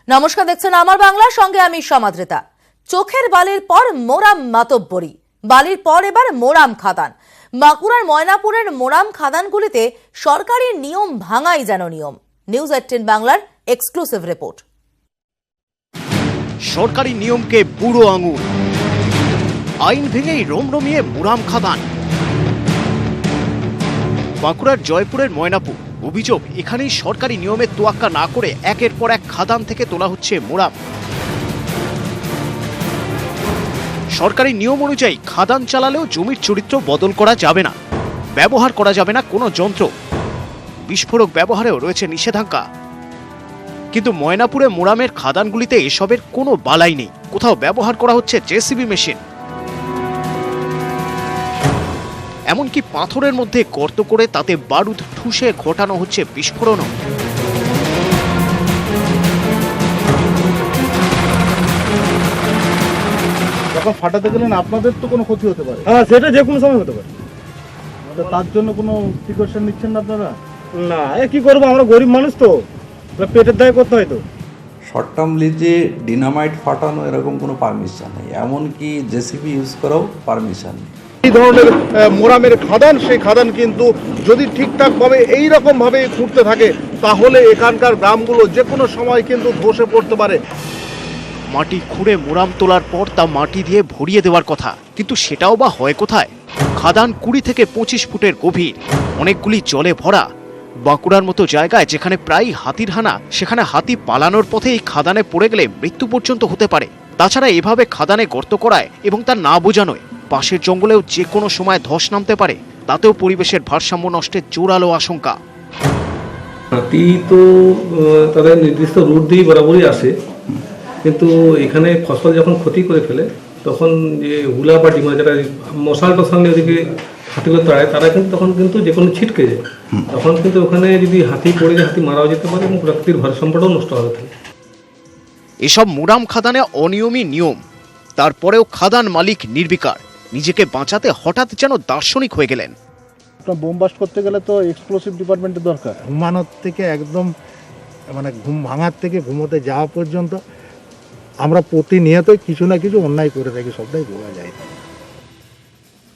নমস্কার, দেখছেন আমার বাংলা, সঙ্গে আমি সমাদৃতা। চোখের বালির পর মোরাম মাতব্বরি, বালির পর এবার মোরাম খাদান। বাঁকুড়ার ময়নাপুরের মোরাম খাদানগুলিতে সরকারি নিয়ম ভাঙাই যেন নিয়ম। নিউজ 18 বাংলার এক্সক্লুসিভ রিপোর্ট। সরকারি নিয়মকে বুড়ো আঙুল, আইন ভেঙেই রমরমিয়ে মোরাম খাদান। বাঁকুড়ার জয়পুরের ময়নাপুর। অভিযোগ, এখানেই সরকারি নিয়মের তোয়াক্কা না করে একের পর এক খাদান থেকে তোলা হচ্ছে মোরাম। সরকারি নিয়ম অনুযায়ী খাদান চালালেও জমির চরিত্র বদল করা যাবে না, ব্যবহার করা যাবে না কোনো যন্ত্র, বিস্ফোরক ব্যবহারেও রয়েছে নিষেধাজ্ঞা। কিন্তু ময়নাপুরে মোরামের খাদানগুলিতে এসবের কোনো বালাই নেই। কোথাও ব্যবহার করা হচ্ছে জেসিবি মেশিন, এমনকি পাথরের মধ্যে গর্ত করে তাতে বারুদ ঠুসে ঘটানো হচ্ছে বিস্ফোরণও। যখন ফাটাতে গেলেন আপনাদের তো কোনো ক্ষতি হতে পারে। হ্যাঁ, সেটা যে কোনো সময় হতে পারে। তো তার জন্য কোনো প্রিকশন নিচ্ছেন না আপনারা? না, কি করবো, আমরা গরিব মানুষ তো, পেটের দায় করতে হয় তো। শর্ট টার্ম লিজে ডিনামাইট ফাটানো এরকম কোনো পারমিশন নেই, এমনকি জেসিবি ইউজ করাও পারমিশন নেই। এই ধরনের মোরামের খাদান, সেই খাদান কিন্তু যদি ঠিকঠাকভাবে এইরকমভাবে খুঁড়তে থাকে তাহলে এখানকার গ্রামগুলো যে কোনো সময় কিন্তু ধসে পড়তে পারে। মাটি খুঁড়ে মোরাম তোলার পর তা মাটি দিয়ে ভরিয়ে দেওয়ার কথা, কিন্তু সেটাও বা হয় কোথায়? খাদান 20 থেকে 25 ফুটের গভীর, অনেকগুলি জলে ভরা। বাঁকুড়ার মতো জায়গায় যেখানে প্রায় হাতির হানা, সেখানে হাতি পালানোর পথে এই খাদানে পড়ে গেলে মৃত্যু পর্যন্ত হতে পারে। তাছাড়া এভাবে খাদানে গর্ত করায় এবং তার না বোঝানোয় পাশের জঙ্গলেও যে কোনো সময় ধস নামতে পারে, তাতেও পরিবেশের ভারসাম্য নষ্টের জোরালো আশঙ্কা। হাতি তো তাদের নির্দিষ্ট রুট দিয়ে বরাবরই আসে, কিন্তু এখানে ফসল যখন ক্ষতি করে ফেলে তখন যে হুলা বা ডিমা, যারা মশাল টশাল নিয়ে ওদিকে হাতিগুলো তাড়ায়, তারা কিন্তু তখন কিন্তু যে কোনো ছিটকে যায়, তখন কিন্তু ওখানে যদি হাতি পড়ে যায় হাতি মারাও যেতে পারে এবং প্রকৃতির ভারসাম্যটাও নষ্ট হতে থাকে। এসব মোরাম খাদানে অনিয়মী নিয়ম, তারপরেও খাদান মালিক নির্বিকার। নিজেকে বাঁচাতে হঠাৎ যেন দার্শনিক হয়ে গেলেন। বোম ব্লাস্ট করতে গেলে তো এক্সপ্লোসিভ ডিপার্টমেন্টের দরকার। ঘুমানোর থেকে একদম ঘুম ভাঙার থেকে ঘুমোতে যাওয়া পর্যন্ত আমরা প্রতিনিয়তই কিছু না কিছু অন্যায় করে থাকি, সবটাই বলা যায়।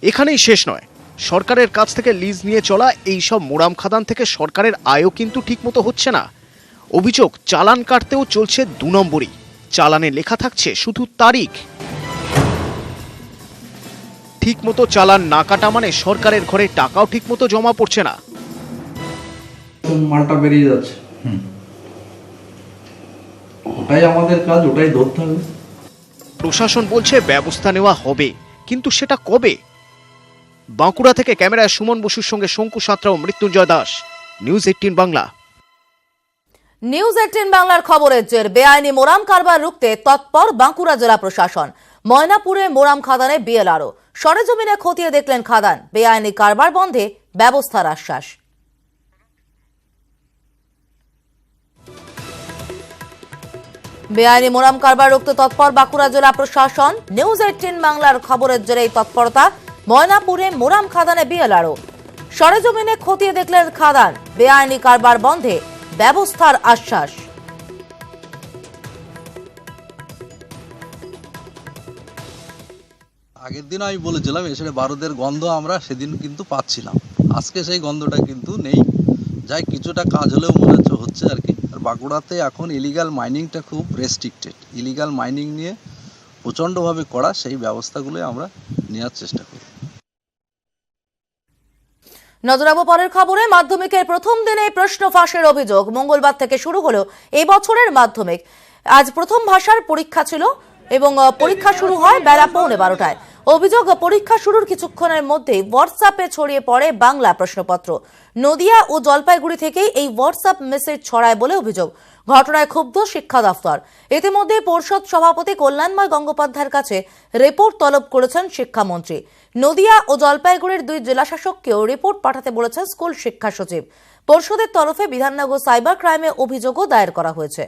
এখানেই শেষ নয়, সরকারের কাছ থেকে লিজ নিয়ে চলা এই সব মোরাম খাদান থেকে সরকারের আয়ও কিন্তু ঠিকমতো হচ্ছে না। অভিযোগ, চালান কাটতেও চলছে 2 নম্বরই। চালানে লেখা থাকছে শুধু তারিখ। ঠিকমতো চালান না কাটা মানে সরকারের ঘরে টাকাও ঠিকমতো জমা পড়ছে না। মালটা বেরিয়ে যাচ্ছে, ওটাই আমাদের কাজ, ওটাই ধরতে হবে। প্রশাসন বলছে ব্যবস্থা নেওয়া হবে, কিন্তু সেটা কবে? বাঁকুড়া থেকে ক্যামেরায় সুমন বসুর সঙ্গে শঙ্কু সাঁতরা ও মৃত্যুঞ্জয় দাস, নিউজ 18 বাংলা। নিউজ 18 বাংলার খবরের জের, বেআইনি মোরাম কারবার রুখতে তৎপর বাঁকুড়া জেলা প্রশাসন। ময়নাপুরে মোরাম খাদানে বিএলআরও সরেজমিনে খতিয়ে দেখলেন খাদান। বেআইনি কারবার বন্ধে ব্যবস্থার আশ্বাস। বেআইনি মোরাম কারবার রুখতে তৎপর বাঁকুড়া জেলা প্রশাসন। নিউজ 18 বাংলার খবরের জেরে তৎপরতা। ময়নাপুরে মোরাম খাদানে বিএলআরও সরেজমিনে খতিয়ে দেখলেন খাদান। বেআইনি কারবার বন্ধে ব্যবস্থার আশ্বাস। আগের দিন আমি বলেছিলাম এসে বারুদের গন্ধ আমরা সেদিন কিন্তু পাচ্ছিলাম, আজকে সেই গন্ধটা কিন্তু নেই। যাই কিছুটা কাজ হলেও মনে হচ্ছে আর কি। আর বাঁকুড়াতে এখন ইলিগাল মাইনিংটা খুব রেস্ট্রিক্টেড, ইলিগাল মাইনিং নিয়ে প্রচণ্ডভাবে করা, সেই ব্যবস্থাগুলো আমরা নেওয়ার চেষ্টা করি। নজর রাখবো পরের খবরে। মাধ্যমিকের প্রথম দিনে প্রশ্ন ফাঁসের অভিযোগ। মঙ্গলবার থেকে শুরু হলো এই বছরের মাধ্যমিক। আজ প্রথম ভাষার পরীক্ষা ছিল এবং পরীক্ষা শুরু হয় বেলা 11:15টায়। অভিযোগ, পরীক্ষা শুরুর কিছুক্ষণের মধ্যেই হোয়াটসঅ্যাপে ছড়িয়ে পড়ে বাংলা প্রশ্নপত্র। নদিয়া ও জলপাইগুড়ি থেকেই এই হোয়াটসঅ্যাপ মেসেজ ছড়ায় বলে অভিযোগ। ঘটনায় ক্ষুব্ধ শিক্ষা দফতর। ইতিমধ্যে পর্ষদ সভাপতি কল্যাণময় গঙ্গোপাধ্যায়ের কাছে রিপোর্ট তলব করেছেন শিক্ষামন্ত্রী। নদিয়া ও জলপাইগুড়ির 2 জেলাশাসককেও রিপোর্ট পাঠাতে বলেছেন স্কুল শিক্ষা সচিব। পর্ষদের তরফে বিধাননগর সাইবার ক্রাইমে অভিযোগও দায়ের করা হয়েছে।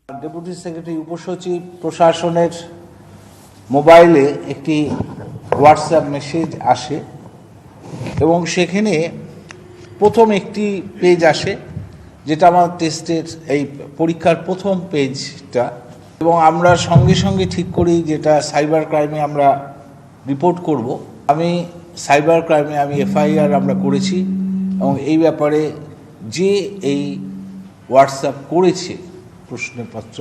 ডেপুটি সেক্রেটারি উপসচিব প্রশাসনের মোবাইলে একটি হোয়াটসঅ্যাপ মেসেজ আসে এবং সেখানে প্রথম একটি পেজ আসে যেটা আমার টেস্টের এই পরীক্ষার প্রথম পেজটা, এবং আমরা সঙ্গে সঙ্গে ঠিক করি যেটা সাইবার ক্রাইমে আমরা রিপোর্ট করব। আমি সাইবার ক্রাইমে এফআইআর আমরা করেছি, এবং এই ব্যাপারে যে এই হোয়াটসঅ্যাপ করেছে প্রশ্নপত্র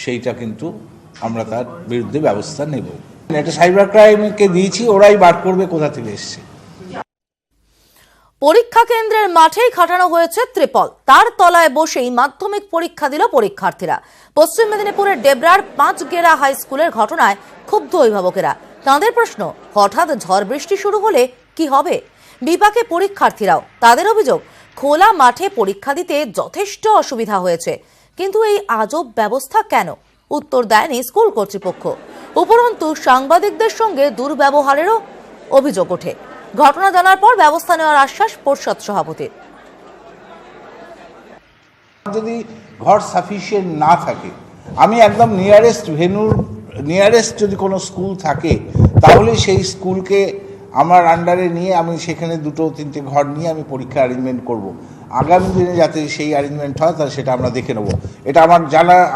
সেইটা কিন্তু আমরা তার বিরুদ্ধে ব্যবস্থা নেব। এটা সাইবার ক্রাইমকে দিয়েছি, ওরাই বার করবে কোথা থেকে এসছে। পরীক্ষা কেন্দ্রের মাঠেই খাটানো হয়েছে ত্রিপল, তার তলায় বসেই মাধ্যমিক পরীক্ষা দিল পরীক্ষার্থীরা। পশ্চিম মেদিনীপুরের ডেবরার 5 গেরা হাই স্কুলের ঘটনায় ক্ষুব্ধ অভিভাবকেরা। তাঁদের প্রশ্ন, হঠাৎ ঝড় বৃষ্টি শুরু হলে কি হবে? বিপাকে পরীক্ষার্থীরাও। তাদের অভিযোগ, খোলা মাঠে পরীক্ষা দিতে যথেষ্ট অসুবিধা হয়েছে, কিন্তু এই আজব ব্যবস্থা কেন? উত্তর দেয়নি স্কুল কর্তৃপক্ষ। উপরন্তু সাংবাদিকদের সঙ্গে দুর্ব্যবহারেরও অভিযোগ ওঠে। ঘটনা জানার পর ব্যবস্থা নেওয়ার আশ্বাস পর্ষদ সভাপতির। যদি ঘর সাফিসিয়েন্ট না থাকে, আমি একদম নিয়ারেস্ট যদি কোনো স্কুল থাকে, তাহলে সেই স্কুলকে আমার আন্ডারে নিয়ে আমি সেখানে 2-3টে ঘর নিয়ে আমি পরীক্ষা অ্যারেঞ্জমেন্ট করব। আগামী দিনে যাতে সেই অ্যারেঞ্জমেন্ট হয় তাহলে সেটা আমরা দেখে নেব। এটা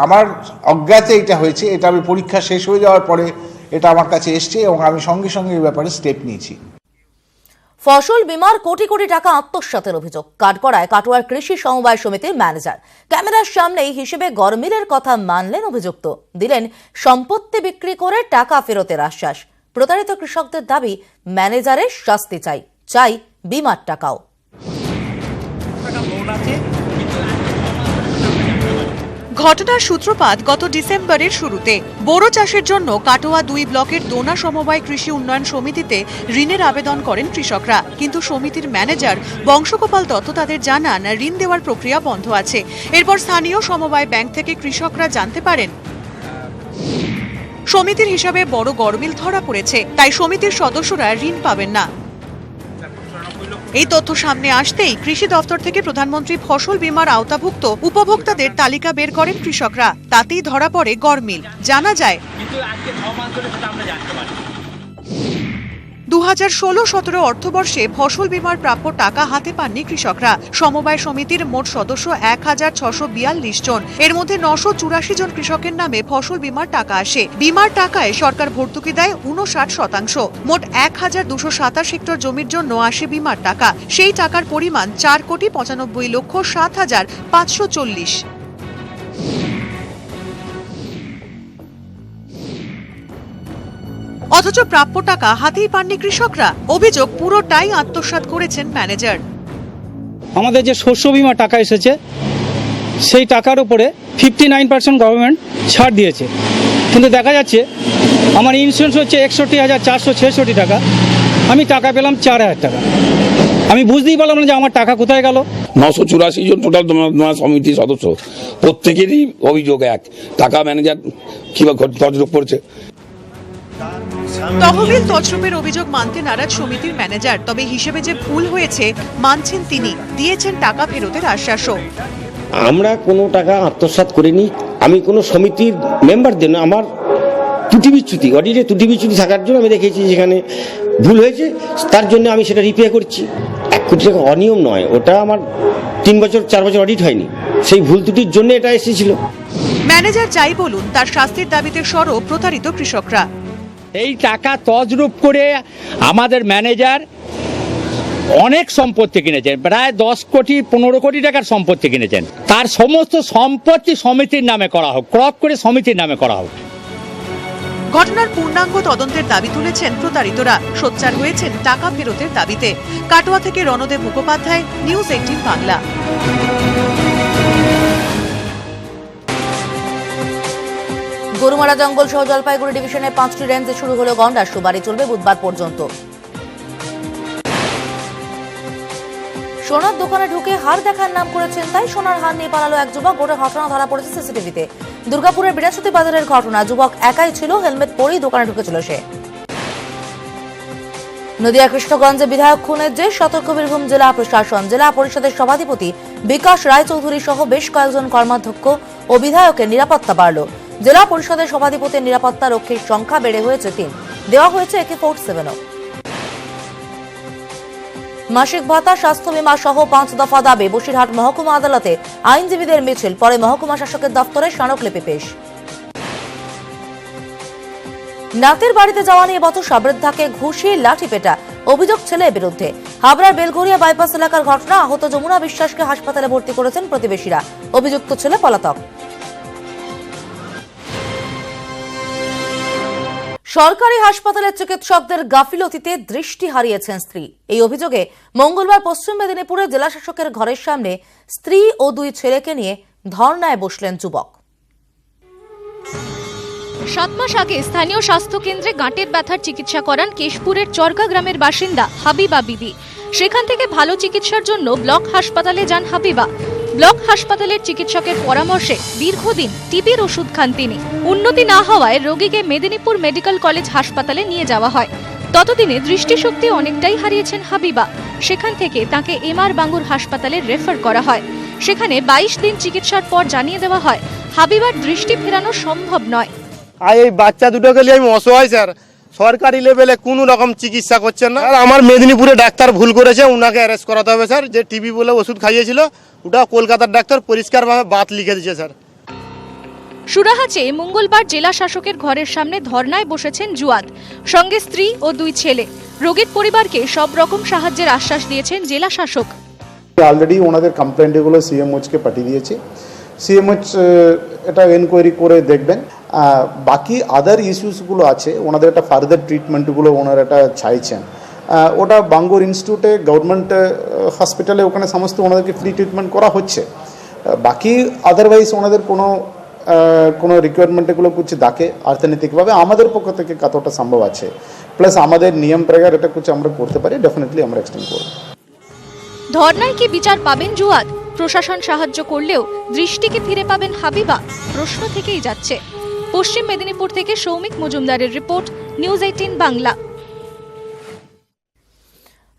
আমার অজ্ঞাতে এটা হয়েছে। এটা আমি পরীক্ষা শেষ হয়ে যাওয়ার পরে এটা আমার কাছে এসছে, এবং আমি সঙ্গে সঙ্গে এই ব্যাপারে স্টেপ নিয়েছি। ফসল বীমার কোটি কোটি টাকা আত্মসাতের অভিযোগ কাঠগড়ায় কাটোয়ার কৃষি সমবায় সমিতির ম্যানেজার। ক্যামেরার সামনেই হিসেবে গরমিলের কথা মানলেন অভিযুক্ত, দিলেন সম্পত্তি বিক্রি করে টাকা ফেরতের আশ্বাস। প্রতারিত কৃষকদের দাবি, ম্যানেজারের শাস্তি চাই, চাই বীমার টাকাও। ঘটনার সূত্রপাত গত ডিসেম্বরের শুরুতে। বোরো চাষের জন্য কাটোয়া 2 ব্লকের দোনা সমবায় কৃষি উন্নয়ন সমিতিতে ঋণের আবেদন করেন কৃষকরা, কিন্তু সমিতির ম্যানেজার বংশগোপাল দত্ত তাদের জানান ঋণ দেওয়ার প্রক্রিয়া বন্ধ আছে। এরপর স্থানীয় সমবায় ব্যাংক থেকে কৃষকরা জানতে পারেন সমিতির হিসাবে বড় গরমিল ধরা পড়েছে, তাই সমিতির সদস্যরা ঋণ পাবেন না। এই তথ্য সামনে আসতেই কৃষি দপ্তর থেকে প্রধানমন্ত্রী ফসল বীমার আওতাভুক্ত উপভোক্তাদের তালিকা বের করেন কৃষকরা। তাতেই ধরা পড়ে গরমিল। জানা যায় 2016-17 অর্থবর্ষে ফসল বীমার প্রাপ্য টাকা হাতে পাননি কৃষকরা। সমবায় সমিতির মোট সদস্য 1642 জন। এর মধ্যে 984 জন কৃষকের নামে ফসল বীমার টাকা আসে। বীমার টাকায় সরকার ভর্তুকি দেয় 59%। মোট 1227 হেক্টর জমির জন্য আসে বীমার টাকা। সেই টাকার পরিমাণ 4,95,07,540। অথচ প্রাপ্য টাকা হাতেই পাননি কৃষকরা। অভিযোগ, পুরোটাই আত্মসাৎ করেছেন ম্যানেজার। আমাদের যে শস্য বীমা টাকা এসেছে সেই টাকার উপরে 59% গভর্নমেন্ট ছাড় দিয়েছে, কিন্তু দেখা যাচ্ছে আমার ইন্স্যুরেন্স হচ্ছে 61,466 টাকা, আমি টাকা পেলাম 4,000 টাকা। আমি বুঝতেই পারলাম না যে আমার টাকা কোথায় গেল। 984 জন টোটাল সমিতির সদস্য, প্রত্যেকেরই অভিযোগ এক, টাকা ম্যানেজার কিভাবে তছরূপ করছে। তহবিল তছরূপের অভিযোগ মানতে নারাজ সমিতির ম্যানেজার, তবে হিসেবে যে ভুল হয়েছে মানছেন তিনি, দিয়েছেন টাকা ফেরতের আশ্বাসও। আমরা কোনো টাকা আত্মসাৎ করিনি, আমি কোনো সমিতির মেম্বারদের না, আমার ত্রুটি বিচ্যুতি, অডিটে ত্রুটি বিচ্যুতি থাকার জন্য আমি দেখেছি যেখানে ভুল হয়েছে, তার জন্য আমি সেটা রিপে করছি। 1 কোটি টাকা অনিয়ম নয়, ওটা আমার 3-4 বছর অডিট হয়নি, সেই ভুল ত্রুটির জন্য এটা এসেছিল। ম্যানেজার যাই বলুন, তার শাস্তির দাবিতে সরব প্রতারিত কৃষকরা। এই টাকা তছরূপ করে আমাদের ম্যানেজার অনেক সম্পত্তি কিনেছেন, প্রায় 10 কোটি 15 কোটি টাকার সম্পত্তি কিনেছেন। তার সমস্ত সম্পত্তি সমিতির নামে করা হোক, ক্রপ করে সমিতির নামে করা হোক। ঘটনার পূর্ণাঙ্গ তদন্তের দাবি তুলেছেন প্রতারিতরা, সোচ্চার হয়েছেন টাকা ফেরতের দাবিতে। কাটোয়া থেকে রণদেব মুখোপাধ্যায়, নিউজ 18 বাংলা। গরুমারা জঙ্গল সহ জলপাইগুড়ি ডিভিশনের 5টি রেঞ্জে শুরু হলো গন্ডার সুবারি, চলবে বুধবার পর্যন্ত। সোনার দোকানে ঢুকে হার দেখার নাম করেছেন, তাই সোনার হার নিয়ে পালালো এক যুবক। গোটা ঘটনা ধরা পড়েছে সিসিটিভিতে। দুর্গাপুরের বিরাসতী বাজারের ঘটনা। যুবক একাই ছিল, হেলমেট পরেই দোকানে ঢুকেছিল সে। নদিয়া কৃষ্ণগঞ্জে বিধায়ক খুনের যে সতর্ক বীরভূম জেলা প্রশাসন। জেলা পরিষদের সভাধিপতি বিকাশ রায়চৌধুরী সহ বেশ কয়েকজন কর্মাধ্যক্ষ ও বিধায়কের নিরাপত্তা বাড়ল। জেলা পরিষদের সভাধিপতির নিরাপত্তা রক্ষীর সংখ্যা বেড়ে হয়েছে 3, দেওয়া হয়েছে AK-47। মাসিক ভাতা, স্বাস্থ্য বীমা সহ 5 দফা দাবি। বসিরহাট মহকুমা আদালতে আইনজীবীদের মিছিল, পরে মহকুমা শাসকের দপ্তরে স্মারকলিপি পেশ। নাতির বাড়িতে যাওয়া নিয়ে বচসা, বৃদ্ধাকে ঘুষি লাঠিপেটা, অভিযোগ ছেলের বিরুদ্ধে। হাবড়ার বেলঘরিয়া বাইপাস এলাকার ঘটনা। আহত যমুনা বিশ্বাসকে হাসপাতালে ভর্তি করেছেন প্রতিবেশীরা। অভিযুক্ত ছেলে পলাতক। সরকারি হাসপাতালের চিকিৎসকদের গাফিলতিতে দৃষ্টি হারিয়েছেন স্ত্রী। এই অভিযোগে মঙ্গলবার পশ্চিম মেদিনীপুরে জেলাশাসকের ঘরের সামনে স্ত্রী ও 2 ছেলেকে নিয়ে ধর্নায় বসলেন যুবক। 7 মাস আগে স্থানীয় স্বাস্থ্য কেন্দ্রে গাঁটের ব্যথার চিকিৎসা করান কেশপুরের চরকা গ্রামের বাসিন্দা হাবিবা বিবি। সেখান থেকে ভালো চিকিৎসার জন্য ব্লক হাসপাতালে যান হাবিবা। ব্লক হাসপাতালের চিকিৎসকের পরামর্শে দীর্ঘদিন টিবির ওষুধ খান তিনি। উন্নতি না হওয়ায় রোগীকে মেদিনীপুর মেডিকেল কলেজ হাসপাতালে নিয়ে যাওয়া হয়। ততদিনে দৃষ্টিশক্তি অনেকটাই হারিয়েছেন হাবিবা। সেখান থেকে তাকে এমআর বাঙ্গুর হাসপাতালে রেফার করা হয়। সেখানে 22 দিন চিকিৎসার পর জানিয়ে দেওয়া হয় হাবিবার দৃষ্টি ফেরানো সম্ভব নয়। এই বাচ্চা দুটোকে নিয়ে আমি অসহায় স্যার। সরকারি লেভেলে কোনো রকম চিকিৎসা করছেন না। আর আমার মেদিনীপুরে ডাক্তার ভুল করেছে, উনাকে অ্যারেস্ট করাতে হবে স্যার। যে টিবি বলে ওষুধ খাইয়েছিল ওটা কলকাতার ডাক্তার পরিষ্কারভাবে বাত লিখে দিয়েছে স্যার। সুরাহাচে মঙ্গলবার জেলা শাসকের ঘরের সামনে ধর্নায় বসেছেন জুয়াদ, সঙ্গে স্ত্রী ও 2 ছেলে। রোগীর পরিবারকে সব রকম সাহায্যের আশ্বাস দিয়েছেন জেলা শাসক। অলরেডি ওনাদের কমপ্লেন্টগুলো সিএমওকে পাঠিয়ে দিয়েছি। সিএমওচ এটা এনকোয়ারি করে দেখবেন। বাকি আদার ইস্যুসগুলো আছে, ওনাদের একটা ফার্দার ট্রিটমেন্টগুলো ওনারা এটা চাইছেন। ওটা বাঙ্গুর ইনস্টিটিউটে গভর্নমেন্ট হসপিটালে ওখানে সমস্ত ওনাদেরকে ফ্রি ট্রিটমেন্ট করা হচ্ছে। বাকি আদারওয়াইজ ওনাদের কোনো রিকোয়ারমেন্টগুলো কিছু দেখে অর্থনৈতিকভাবে আমাদের পক্ষ থেকে কতটা সম্ভব আছে, প্লাস আমাদের নিয়ম প্রকার এটা কিছু আমরা করতে পারি, ডেফিনেটলি আমরা এক্সটেন্ড করব। ধর্নায় কি বিচার পাবেন জুয়াদ? প্রশাসন সাহায্য করলেও দৃষ্টিকে ফিরে পাবেন হাবিবা? প্রশ্ন থেকেই যাচ্ছে। পশ্চিম মেদিনীপুর থেকে সৌমিক মজুমদারের রিপোর্ট, নিউজ 18 বাংলা।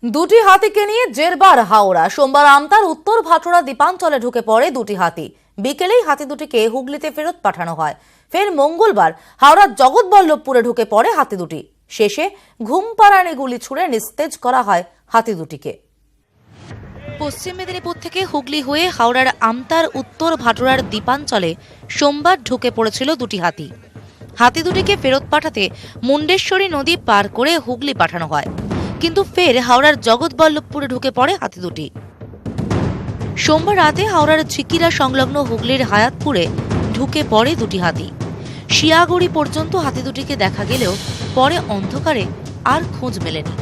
2টি হাতিকে নিয়ে জেরবার হাওড়া। সোমবার আমতার উত্তর ভাটোরা দ্বীপাঞ্চলে ঢুকে পড়ে 2টি হাতি। বিকেলেই হাতি দুটিকে হুগলিতে ফেরত পাঠানো হয়। ফের মঙ্গলবার হাওড়ার জগৎবল্লভপুরে ঢুকে পড়ে হাতি দুটি। শেষে ঘুমপাড়ানি গুলি ছুড়ে নিস্তেজ করা হয় হাতি দুটিকে। পশ্চিম মেদিনীপুর থেকে হুগলি হয়ে হাওড়ার আমতার উত্তর ভাটোরার দ্বীপাঞ্চলে সোমবার ঢুকে পড়েছিল 2টি হাতি। হাতি দুটিকে ফেরত পাঠাতে মুন্ডেশ্বরী নদী পার করে হুগলি পাঠানো হয়, কিন্তু ফের হাওড়ার জগৎবল্লভপুরে ঢুকে পড়ে হাতি দুটি। সোমবার রাতে হাওড়ার ঝিকিরা সংলগ্ন হুগলির হায়াতপুরে ঢুকে পড়ে 2টি হাতি। শিয়াগুড়ি পর্যন্ত হাতি দুটিকে দেখা গেলেও পরে অন্ধকারে আর খোঁজ মেলেনি।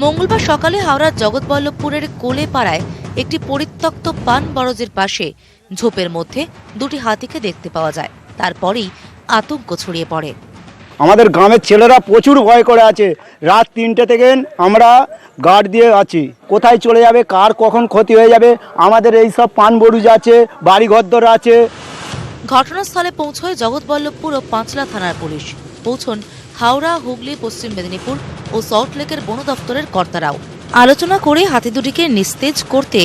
মঙ্গলবার সকালে হাওড়ার জগৎবল্লভপুরের কোলেপাড়ায় একটি পরিত্যক্ত পান বরজের পাশে ঝোপের মধ্যে 2টি হাতিকে দেখতে পাওয়া যায়। তারপরেই আতঙ্ক ছড়িয়ে পড়ে। আমাদের গ্রামের ছেলেরা প্রচুর ভয় করে আছে। রাত 3টে থেকে আমরা গার্ড দিয়ে আছি, কোথায় চলে যাবে, কার কখন ক্ষতি হয়ে যাবে। আমাদের এই সব পান বরুজ আছে, বাড়ি ঘরদর আছে। ঘটনাস্থলে পৌঁছয় জগৎবল্লভপুর ও পাঁচলা থানার পুলিশ। পৌঁছন হাওড়া, হুগলি, পশ্চিম মেদিনীপুর ও সল্টলেকের বন দপ্তরের কর্তারাও। আলোচনা করে হাতি দুটিকে নিস্তেজ করতে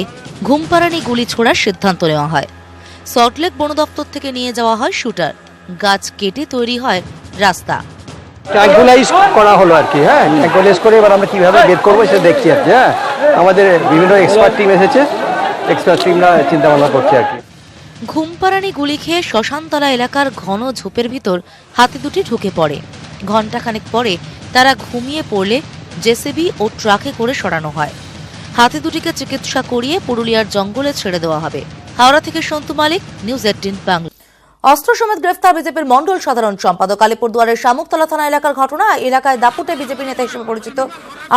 ঘুমপাড়ানি গুলি ছোড়ার সিদ্ধান্ত নেওয়া হয়। সল্টলেক বন দপ্তর থেকে নিয়ে যাওয়া হয় শুটার। গাছ কেটে তৈরি হয় রাস্তা। ট্র্যাঙ্কুলাইজ করা হলো আর কি। হ্যাঁ, ট্র্যাঙ্কুলাইজ করে এবার আমরা কিভাবে বের করবো সেটা দেখছি আর কি। হ্যাঁ, আমাদের বিভিন্ন এক্সপার্ট টিম এসেছে, এক্সপার্ট টিমরা চিন্তা ভাবনা করছে আর কি। ঘুমপাড়ানি গুলি খেয়ে শ্মশানতলা এলাকার ঘন ঝোপের ভিতর হাতি দুটি ঢুকে পড়ে। ঘণ্টাখানেক পরে তারা ঘুমিয়ে পড়লে জেসিবি ও ট্রাকে করে সরানো হয়। হাতি দুটিকে চিকিৎসা করিয়ে পুরুলিয়ার জঙ্গলে ছেড়ে দেওয়া হবে। হাওড়া থেকে সন্তু মালিক, নিউজ 18 বাংলা। অস্ত্র সমেত গ্রেফতার বিজেপির মন্ডল সাধারণ সম্পাদক। আলিপুরদুয়ারের শামুকতলা থানা এলাকার ঘটনা। এলাকায় দাপুটে বিজেপি নেতা হিসেবে পরিচিত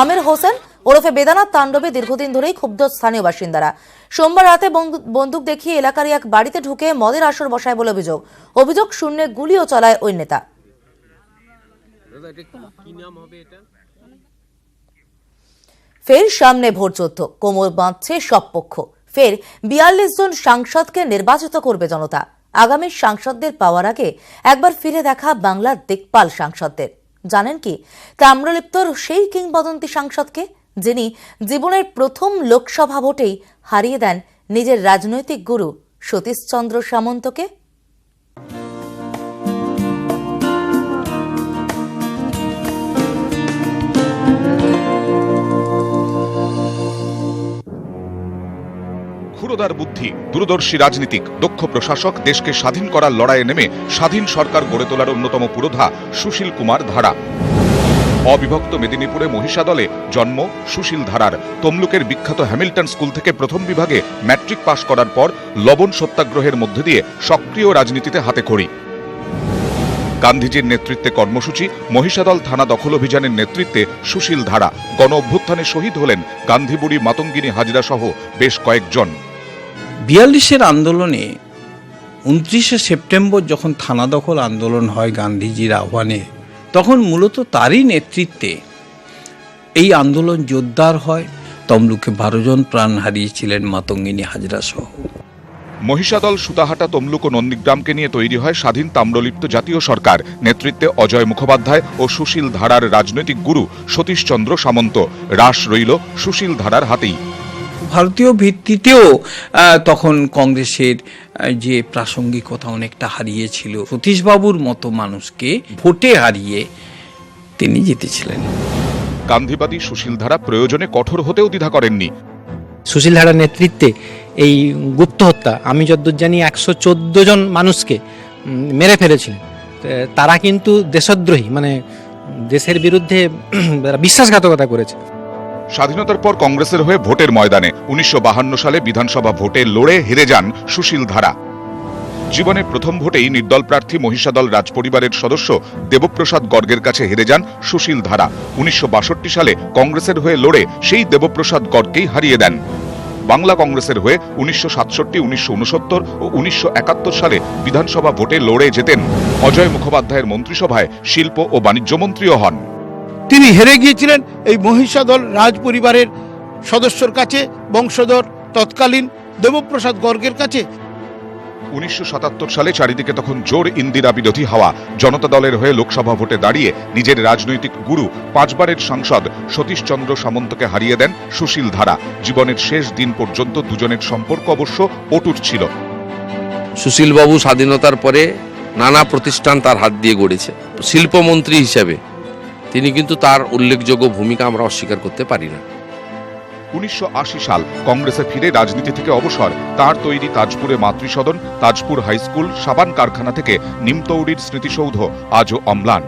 আমির হোসেন ওরফে বেদানাথ তাণ্ডবে দীর্ঘদিন ধরেই ক্ষুব্ধ স্থানীয় বাসিন্দারা। সোমবার রাতে বন্দুক দেখিয়ে এলাকারই এক বাড়িতে ঢুকে মদের আসর বসায় বলে অভিযোগ শূন্যে গুলিও চালায় ওই নেতা। ফের সামনে ভোটযুদ্ধ, কোমর বাঁধছে সব পক্ষ। ফের 42 জন সাংসদকে নির্বাচিত করবে জনতা। আগামী সাংসদদের পাওয়ার আগে একবার ফিরে দেখা বাংলার দিকপাল সাংসদদের। জানেন কি তাম্রলিপ্তর সেই কিংবদন্তি সাংসদকে, যিনি জীবনের প্রথম লোকসভা ভোটেই হারিয়ে দেন নিজের রাজনৈতিক গুরু সতীশচন্দ্র সামন্তকে? ক্ষুরোদার বুদ্ধি, দূরদর্শী রাজনীতিক, দক্ষ প্রশাসক, দেশকে স্বাধীন করার লড়াইয়ে নেমে স্বাধীন সরকার গড়ে তোলার অন্যতম পুরোধা সুশীল কুমার ধারা। অবিভক্ত মেদিনীপুরে মহিষাদলে জন্ম সুশীল ধারার। তমলুকের বিখ্যাত হ্যামিল্টন স্কুল থেকে প্রথম বিভাগে ম্যাট্রিক পাশ করার পর লবণ সত্যাগ্রহের মধ্যে দিয়ে সক্রিয় রাজনীতিতে হাতেখড়ি। গান্ধীজির নেতৃত্বে কর্মসূচি, মহিষাদল থানা দখল অভিযানের নেতৃত্বে সুশীল ধারা। গণ অভ্যুত্থানে শহীদ হলেন গান্ধীবুড়ি মাতঙ্গিনী হাজরা সহ বেশ কয়েকজন। 42-এর আন্দোলনে 29শে সেপ্টেম্বর যখন থানা দখল আন্দোলন হয় গান্ধীজির আহ্বানে, তখন মূলত তারই নেতৃত্বে এই আন্দোলন জোরদার হয়। তমলুকে 12 জন প্রাণ হারিয়েছিলেন মাতঙ্গিনী হাজরা সহ। মহিষাদল, সুতাহাটা, তমলুক ও নন্দীগ্রামকে নিয়ে তৈরি হয় স্বাধীন তাম্রলিপ্ত জাতীয় সরকার। নেতৃত্বে অজয় মুখোপাধ্যায় ও সুশীল ধারার রাজনৈতিক গুরু সতীশচন্দ্র সামন্ত। রাশ রইল সুশীল ধারার হাতেই। ভারতীয় ভিত্তিতেও তখন কংগ্রেসের যে প্রাসঙ্গিকতা অনেকটা হারিয়েছিল। সতীশবাবুর মতো মানুষকে ভোটে হারিয়ে তিনি জিতেছিলেন। গান্ধীবাদী সুশীল ধারা প্রয়োজনে কঠোর হতেও দ্বিধা করেননি। সুশীল ধারার নেতৃত্বে এই গুপ্ত হত্যা, আমি যতদূর জানি 114 জন মানুষকে মেরে ফেলেছিলেন। তারা কিন্তু দেশদ্রোহী, মানে দেশের বিরুদ্ধে বিশ্বাসঘাতকতা করেছে। স্বাধীনতার পর কংগ্রেসের হয়ে ভোটের ময়দানে 1952 সালে বিধানসভা ভোটে লড়ে হেরে যান সুশীল ধারা। জীবনের প্রথম ভোটেই নির্দল প্রার্থী মহিষাদল রাজপরিবারের সদস্য দেবপ্রসাদ গর্গের কাছে হেরে যান সুশীল ধারা। 1962 সালে কংগ্রেসের হয়ে লড়ে সেই দেবপ্রসাদ গর্গকেই হারিয়ে দেন। বাংলা কংগ্রেসের হয়ে 1967, 1969 ও 1971 সালে বিধানসভা ভোটে লড়ে যেতেন। অজয় মুখোপাধ্যায়ের মন্ত্রিসভায় শিল্প ও বাণিজ্য মন্ত্রীও হন। তিনি হেরে গিয়েছিলেন এই মহিষাদল রাজ পরিবারের সদস্যর কাছে, বংশধর তৎকালীন দেবপ্রসাদ গর্গের কাছে। 1977 সালে চারিদিকে তখন জোর ইন্দিরা বিরোধী হাওয়া। জনতা দলের হয়ে লোকসভা ভোটে দাঁড়িয়ে নিজের রাজনৈতিক গুরু, 5 বারের সাংসদ সতীশচন্দ্র সামন্তকে হারিয়ে দেন সুশীল ধারা। জীবনের শেষ দিন পর্যন্ত দুজনের সম্পর্ক অবশ্য অটুট ছিল। সুশীলবাবু স্বাধীনতার পরে নানা প্রতিষ্ঠান তার হাত দিয়ে গড়েছে। শিল্পমন্ত্রী হিসেবে তিনি কিন্তু তার উল্লেখযোগ্য ভূমিকা আমরা অস্বীকার করতে পারি না। 1980 সাল কংগ্রেসে ফিরে রাজনীতি থেকে অবসর। তার তৈরি তাজপুরে মাতৃসদন, তাজপুর হাই স্কুল, সাবান কারখানা থেকে নিমতৌড়ির স্মৃতিসৌধ আজও অম্লান।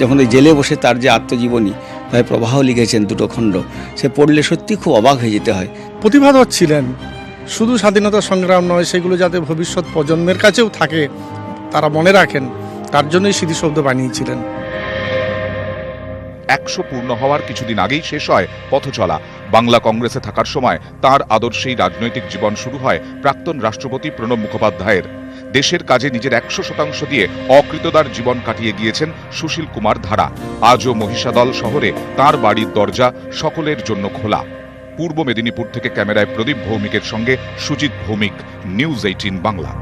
যখন ওই জেলে বসে তার যে আত্মজীবনী, তাই প্রবাহ লিখেছেন 2 খণ্ড, সে পড়লে সত্যি খুব অবাক হয়ে যেতে হয়। প্রতিভাধর ছিলেন। শুধু স্বাধীনতা সংগ্রাম নয়, সেগুলো যাতে ভবিষ্যৎ প্রজন্মের কাছেও থাকে, তারা মনে রাখেন, তার জন্যই স্মৃতিসৌধ বানিয়েছিলেন। 100 পূর্ণ হওয়ার কিছুদিন আগেই শেষ হয় পথ চলা। বাংলা কংগ্রেসে থাকার সময় তার আদর্শেই রাজনৈতিক জীবন শুরু হয় প্রাক্তন রাষ্ট্রপতি প্রণব মুখোপাধ্যায়ের। দেশের কাজে নিজের 100% দিয়ে অকৃতদার জীবন কাটিয়ে গিয়েছেন সুশীল কুমার ধারা। আজও মহিষাদল শহরে তার বাড়ির দরজা সকলের জন্য খোলা। পূর্ব মেদিনীপুর থেকে ক্যামেরায় প্রদীপ ভৌমিকের সঙ্গে সুজিত ভৌমিক, নিউজ 18 বাংলা।